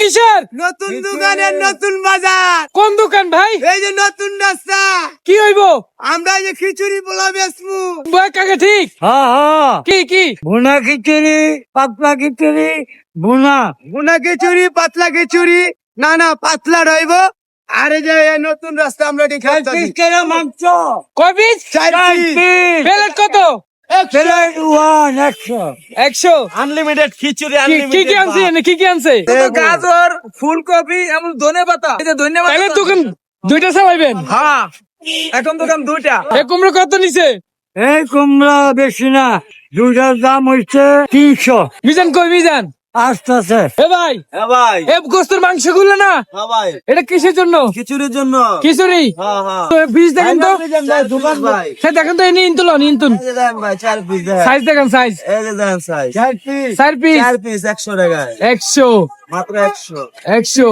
কিসের নতুন দোকানের নতুন বাজার। কোন দোকান ভাই? এই যে নতুন রাস্তা, কি হইব? আমরা এই যে খিচুড়ি পোলাও বেচমু। বয় কাকা ঠিক। হ্যাঁ কি কি? ভুনা খিচুড়ি, পাতলা খিচুড়ি, ভুনা। ভুনা খিচুড়ি, পাতলা খিচুড়ি, না না পাতলা রইব। আর এই যে এই নতুন রাস্তা আমরা এটি খাইতেছি। মাংস কয় পিস? 4 পিস। প্লেট কত? প্লেট 100। 100। আনলিমিটেড খিচুড়ি, কি কি আনছে? কি কি আনছে? গাজর, ফুলকপি এবং ধনেপাতা। এই যে ধন্যবাদ। তাহলে দোকান দুইটা চালাইবেন? হ্যাঁ, এখন দোকান দুইটা। এ কুমড়ো কত নিছে? এই কুমড়া বেশি না, দুটার দাম হচ্ছে 300। মিজান কই মিজান? আসতেছে। এ ভাই, হ্যাঁ ভাই, এ গোস্তের মাংস গুলো না, হ্যাঁ ভাই, এটা কিসের জন্য? খিচুড়ির জন্য। খিচুড়ি। হ্যাঁ হ্যাঁ তো পিস দেখেন তো, দোকান ভাই, সে দেখেন তো এনে ইনতুলন ইনতুন এই যে দেন ভাই 4 পিস দেন। সাইজ দেখেন সাইজ। এই যে দেন সাইজ 4 পিস। 4 পিস 4 পিস 100 টাকায়, 100 মাত্র 100। 100